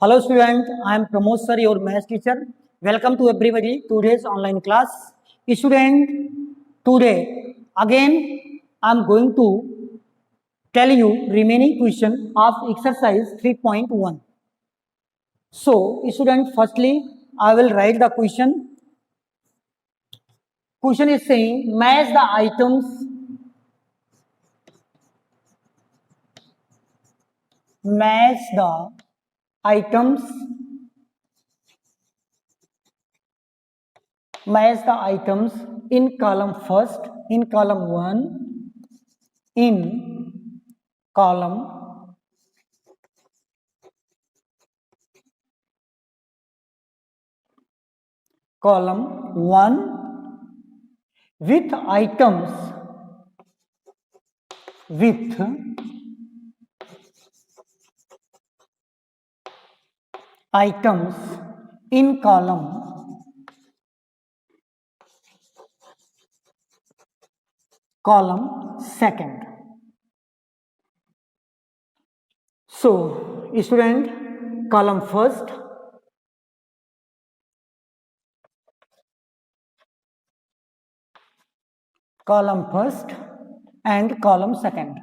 Hello student, I am Pramod sir, your maths teacher. Welcome to everybody today's online class. Student, today again I am going to tell you remaining question of exercise 3.1. So student, firstly I will write the question. Question is saying match the items. Match the items in column first, in column 1, in column 1 with items in column second. So student, column first, and column second.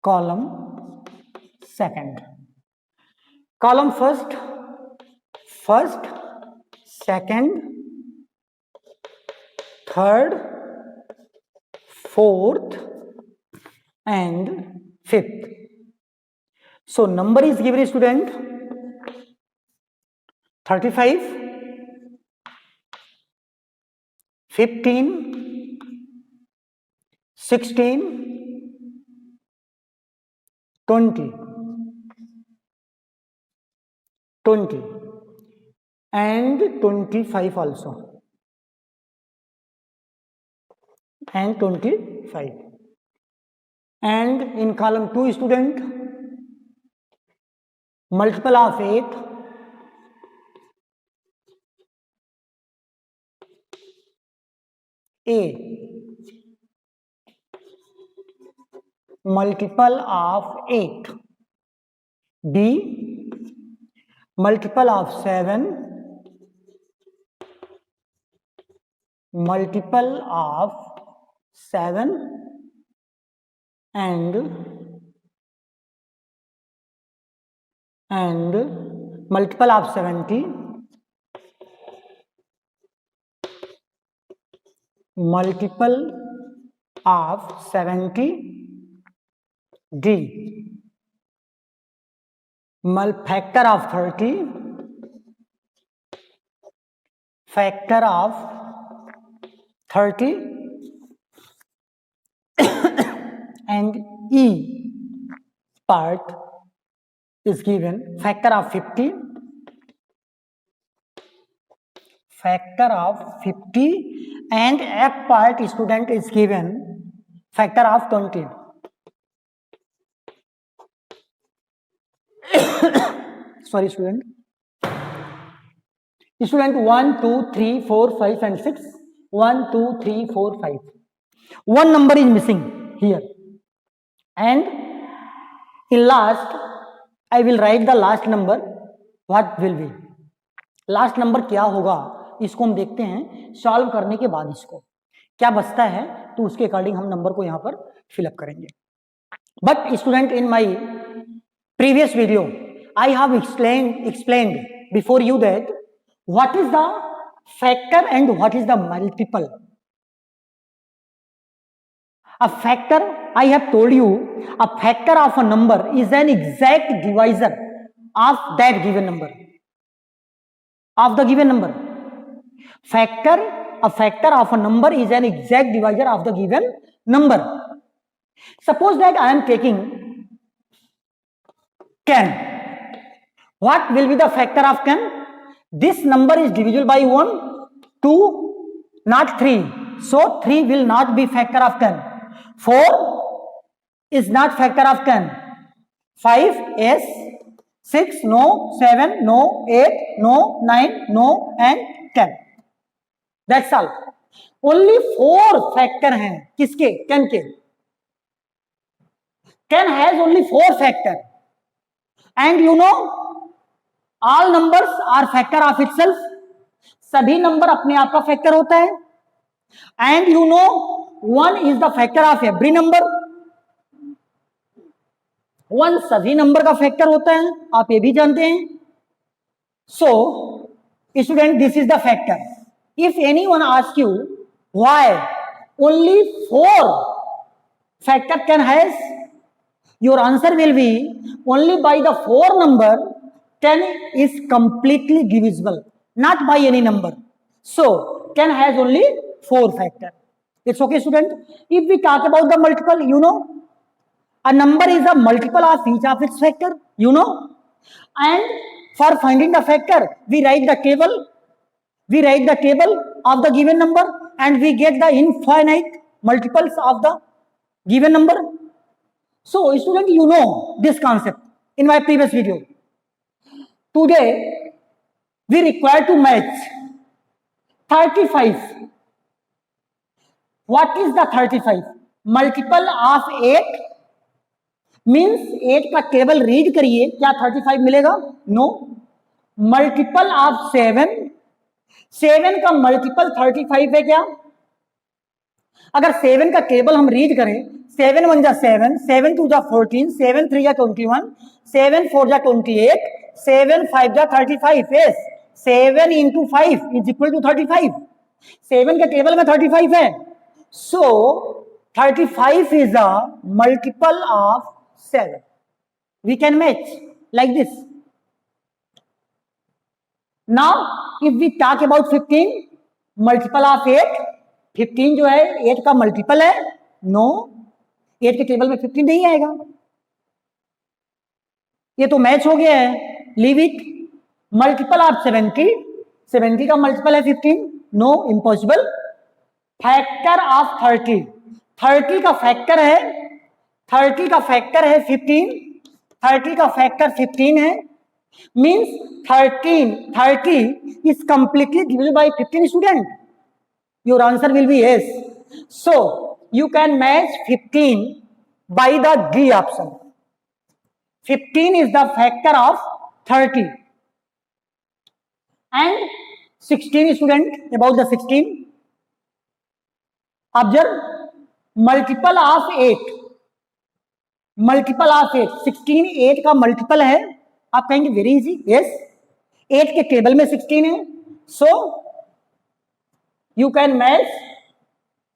Column first, second, third, fourth and fifth. So number is given student 35, 15, 16, 20 and 25 also, and 25. And in column 2 student, multiple of 8, A, multiple of 8, B, multiple of 7, multiple of 7 and multiple of 70, multiple of 70, D, factor of 30, factor of 30 and E part is given factor of 50, and F part student is given factor of 20. Sorry student. Student 1, 2, 3, 4, 5 and 6. 1, 2, 3, 4, 5. One number is missing here. And in last, I will write the last number. What will be? Last number क्या होगा इसको हम देखते हैं solve करने के बाद। इसको क्या बचता है तो उसके अकॉर्डिंग हम नंबर को यहां पर फिलअप करेंगे। But student, in my previous video I have explained before you that what is the factor and what is the multiple. A factor, I have told you, a factor of a number is an exact divisor of that given number, of the given number. A factor of a number is an exact divisor of the given number. Suppose that I am taking 10. What will be the factor of 10? This number is divisible by 1, 2, not 3. So 3 will not be factor of 10. 4 is not factor of 10. 5 is 6, no, 7, no, 8, no, 9, no, and 10. That's all. Only 4 factor हैं किसके? 10 के. can has only 4 factor, and you know all numbers are factor of itself. सभी number अपने आप का factor होता है, and you know 1 is the factor of every number. 1 सभी नंबर का फैक्टर होता है, आप ये भी जानते हैं. So student, this is the factor. If anyone asks you why only 4 factor can has, your answer will be only by the 4 number 10 is completely divisible, not by any number. So 10 has only 4 factor. It's okay, student. If we talk about the multiple, you know, a number is a multiple of each of its factor, you know, and for finding the factor, we write the table. We write the table of the given number and we get the infinite multiples of the given number. So, student, you know this concept in my previous video. Today, we require to match 35. What is the 35? Multiple of 8 means 8 का table read करिए, क्या 35 मिलेगा? No. Multiple of 7, 7 का multiple 35 है क्या? अगर 7 का table हम रीड करें, 7 1 जा 7, 7 2 जा 14, 7 3 जा 21, 7 4 जा 28, 7 5 जा 35. yes, 7 into 5 is equal to 35. 7 के टेबल में 35 है. So 35 is a multiple of 7. We can match like this. Now if we talk about 15, multiple of 8, 15 जो है 8 का मल्टीपल है? नो, 8 के टेबल में 15 नहीं आएगा. ये तो मैच हो गया है, लीव इट. मल्टीपल ऑफ 70, 70 का मल्टीपल है 15? No, impossible. फैक्टर ऑफ 30, 30 का फैक्टर है, 30 का फैक्टर है 15, 30 का फैक्टर 15 है, means 30 is completely divided by 15. student, your answer will be yes. So you can match 15 by the D option. 15 is the factor of 30 and 16. student, about the 16, observe multiple of 8, multiple of 8, 16 8 का multiple है. आप कहेंगे very easy. Yes, 8 के table में 16 है. So you can match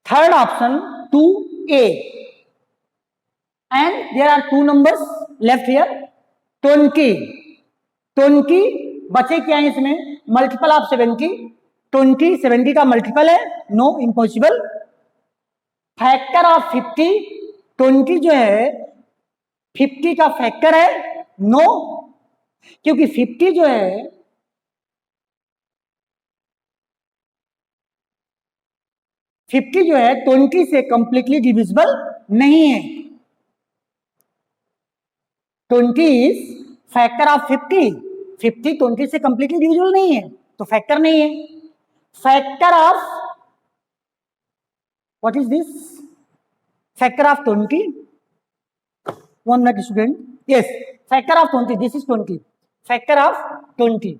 third option to A, and there are 2 numbers left here. 20 बचे क्या है इसमें? मल्टीपल ऑफ 70, 20 70 का मल्टीपल है? No, impossible. फैक्टर ऑफ 50, 20 जो है 50 का फैक्टर है? नो, क्योंकि 50 जो है 20 से कंप्लीटली डिविजिबल नहीं है. 20 इज फैक्टर ऑफ 50. 50 20 से कंप्लीटली डिविजिबल नहीं है, तो फैक्टर नहीं है. Factor of what is this? Factor of 20. 1 minute, student. Yes, factor of 20. This is 20. Factor of 20.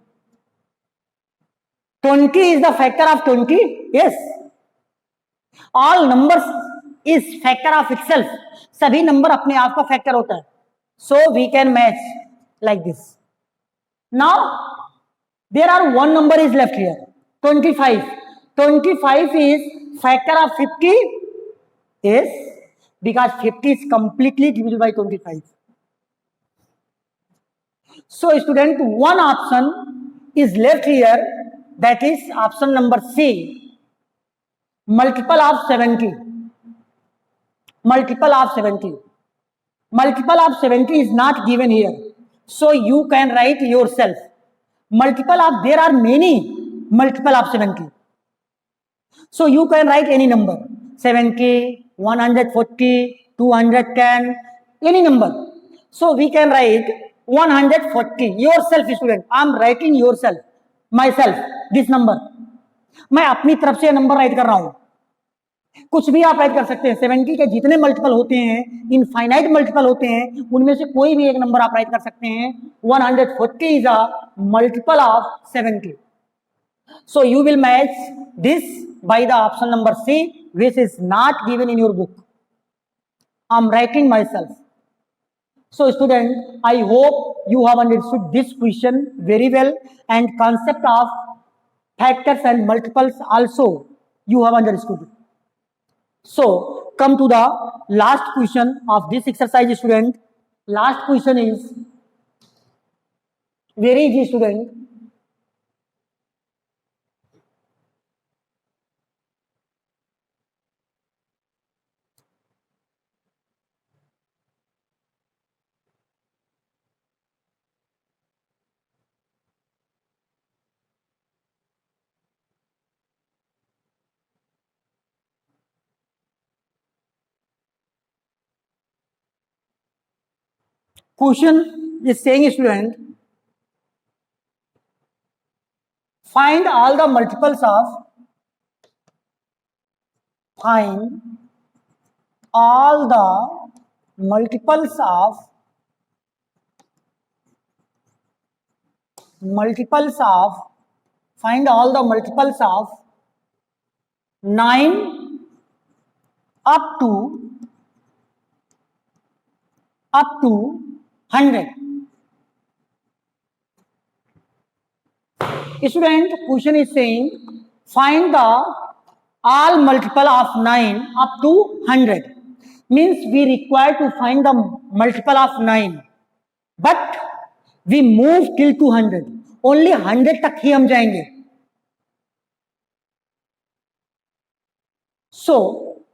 20 is the factor of 20. Yes. All numbers is factor of itself. सभी number अपने आप का factor होता है. So we can match like this. Now there are 1 number is left here. 25. 25 is factor of 50. Yes. Because 50 is completely divisible by 25. So student, one option is left here, that is option number C, multiple of 70. Multiple of 70. Multiple of 70 is not given here. So you can write yourself. Multiple of, there are many multiple of 70. So you can write any number. 70, 140, 210, any number. So we can write 140. Yourself, student. I am writing yourself, myself, this number. मैं अपनी तरफ से number right कर रहा हूं. कुछ भी आप राइट कर सकते हैं। 70 के जितने मल्टीपल होते हैं, इनफाइनाइट मल्टीपल होते हैं, उनमें से कोई भी एक नंबर आप राइट कर सकते हैं। 140 is a multiple of 70. So you will match this by the option number C, which is not given in your book. I'm writing myself. So student, I hope you have understood this question very well, and concept of factors and multiples also you have understood. So come to the last question of this exercise, student. Last question is very easy, student. Question is saying, student, find all the multiples of find all the multiples of find all the multiples of 9 up to 100. Student, question is saying find the all multiple of 9 up to 100. Means we require to find the multiple of 9, but we move till 200. Only 100 तक ही हम जाएंगे. So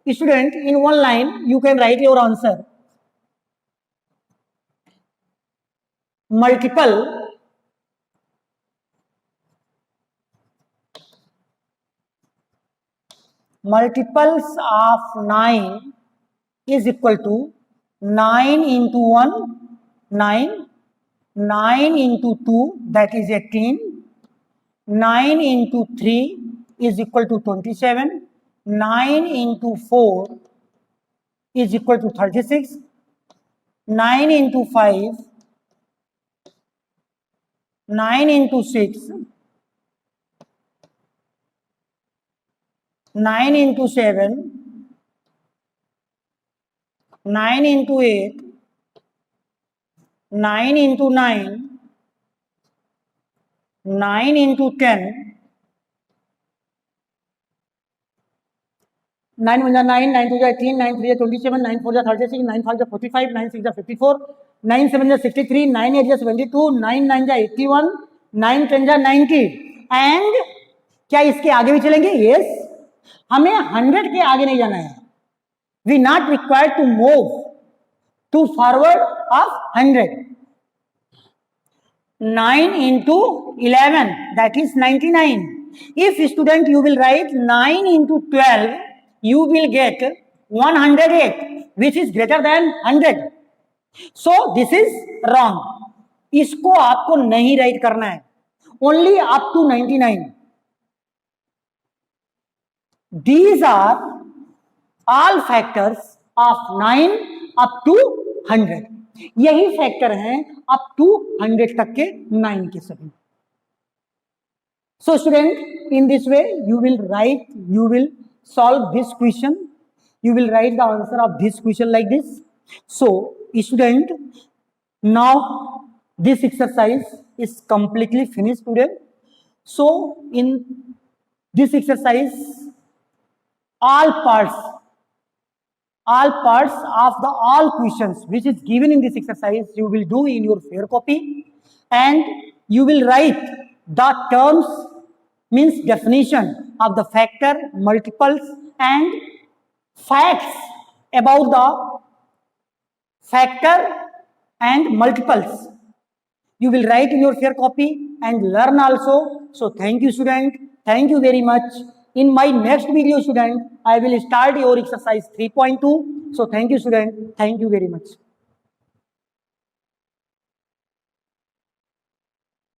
student, in one line you can write your answer. Multiples of 9 is equal to 9 into 1, 9, 9 into 2, that is 18, 9 into 3 is equal to 27, 9 into 4 is equal to 36, 9 into 5, 9 into 6, 9 into 7, 9 into 8, 9 into 9, 9 into 10, 9 1 9, 9 2 18, 9 3 27, 9 4 36, 9 5 45, 9 6 54, 9 7 63, 9 8 72, 9 9 81, 9 10 90. And क्या इसके आगे भी चलेंगे? Yes, हमें 100 के आगे नहीं जाना है. We not required to move to forward of 100. 9 into 11, that is 99. If student you will write 9 into 12, you will get 108, which is greater than 100. So this is wrong. इसको आपको नहीं राइट करना है. Only up to 99. These are all factors of 9 up to 100. यही factor हैं up to 100 तक के 9 के सभी. So student, in this way you will solve this question. You will write the answer of this question like this. So student, now this exercise is completely finished today. So in this exercise, all parts of the all questions which is given in this exercise you will do in your fair copy, and you will write the terms, means definition of the factor, multiples and facts about the factor and multiples. You will write in your fair copy and learn also. So thank you student, thank you very much. In my next video student, I will start your exercise 3.2. So thank you student, thank you very much.